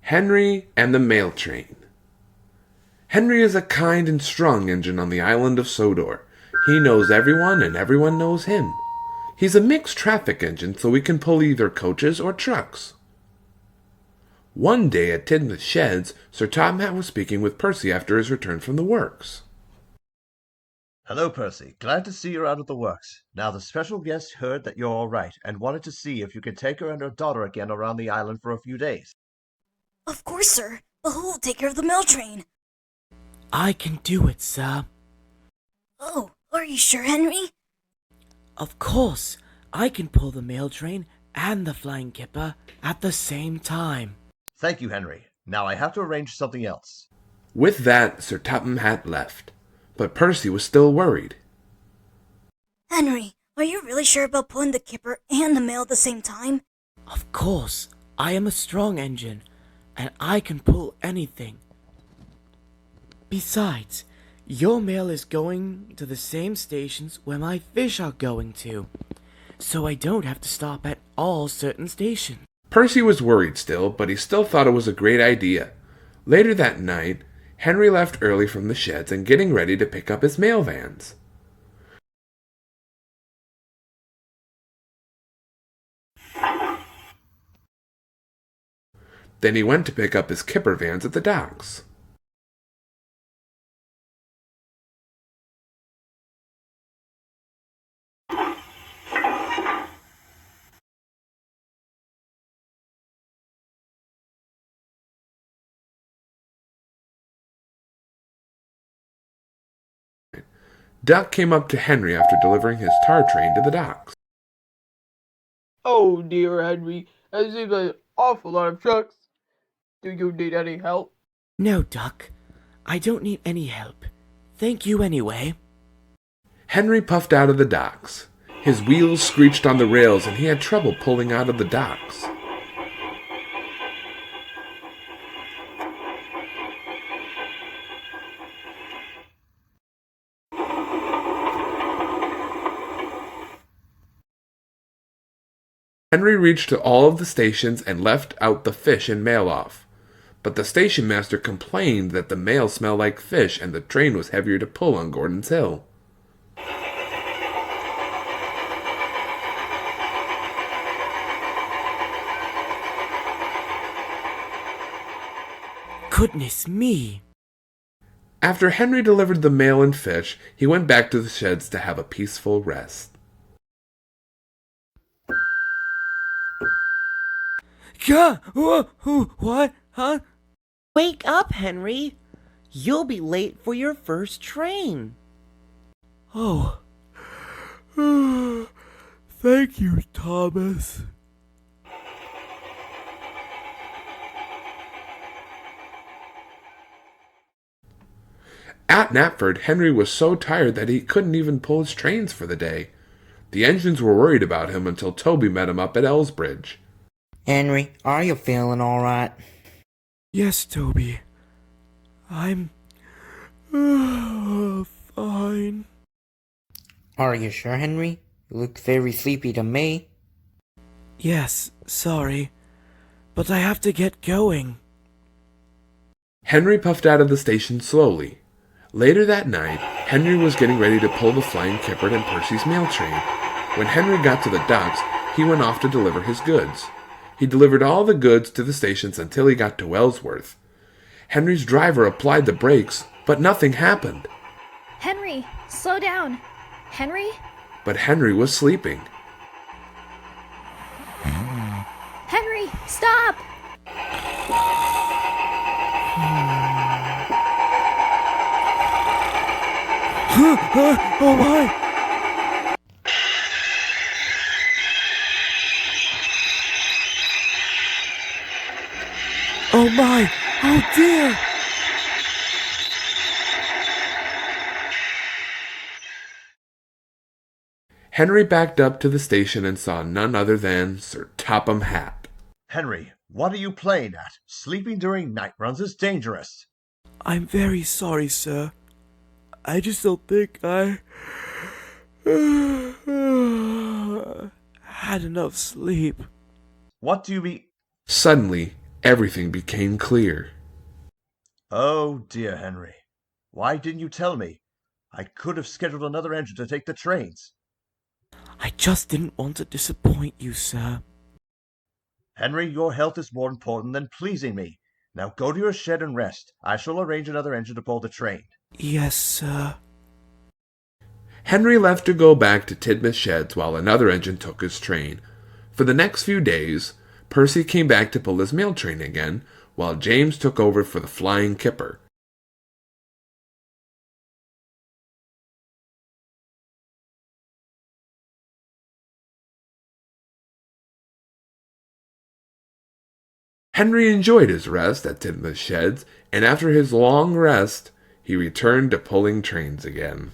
Henry and the Mail Train. Henry is a kind and strong engine on the island of Sodor. He knows everyone and everyone knows him. He's a mixed traffic engine, so he can pull either coaches or trucks. One day at Tidmouth Sheds, Sir Topham Hatt was speaking with Percy after his return from the works. Hello, Percy. Glad to see you're out of the works. Now, the special guest heard that you're all right and wanted to see if you could take her and her daughter again around the island for a few days. Of course, sir. But who will take care of the mail train? I can do it, sir. Oh, are you sure, Henry? Of course, I can pull the mail train and the flying kipper at the same time. Thank you, Henry. Now I have to arrange something else. With that, Sir Topham Hatt left. But Percy was still worried. Henry, are you really sure about pulling the kipper and the mail at the same time? Of course, I am a strong engine, and I can pull anything. Besides, your mail is going to the same stations where my fish are going to, so I don't have to stop at all certain stations. Percy was worried still, but he still thought it was a great idea. Later that night, Henry left early from the sheds and getting ready to pick up his mail vans. Then he went to pick up his kipper vans at the docks. Duck came up to Henry after delivering his tar train to the docks. Oh dear, Henry, that seems like an awful lot of trucks. Do you need any help? No, Duck, I don't need any help. Thank you anyway. Henry puffed out of the docks. His wheels screeched on the rails and he had trouble pulling out of the docks. Henry reached to all of the stations and left out the fish and mail off. But the station master complained that the mail smelled like fish and the train was heavier to pull on Gordon's Hill. Goodness me! After Henry delivered the mail and fish, he went back to the sheds to have a peaceful rest. Gah! What? Huh? Wake up, Henry! You'll be late for your first train. Oh. Thank you, Thomas. At Knapford, Henry was so tired that he couldn't even pull his trains for the day. The engines were worried about him until Toby met him up at Elsbridge. Henry, are you feeling all right? Yes, Toby. I'm fine. Are you sure, Henry? You look very sleepy to me. Yes, sorry. But I have to get going. Henry puffed out of the station slowly. Later that night, Henry was getting ready to pull the flying kipper and Percy's mail train. When Henry got to the docks, he went off to deliver his goods. He delivered all the goods to the stations until he got to Wellsworth. Henry's driver applied the brakes, but nothing happened. Henry, slow down. Henry? But Henry was sleeping. Henry, stop! Oh my! Oh my! Oh dear! Henry backed up to the station and saw none other than Sir Topham Hatt. Henry, what are you playing at? Sleeping during night runs is dangerous. I'm very sorry, sir. I just don't think I had enough sleep. What do you mean? Suddenly, everything became clear. Oh, dear Henry. Why didn't you tell me? I could have scheduled another engine to take the trains. I just didn't want to disappoint you, sir. Henry, your health is more important than pleasing me. Now go to your shed and rest. I shall arrange another engine to pull the train. Yes, sir. Henry left to go back to Tidmouth Sheds while another engine took his train. For the next few days, Percy came back to pull his mail train again, while James took over for the flying kipper. Henry enjoyed his rest at Tidmouth Sheds, and after his long rest, he returned to pulling trains again.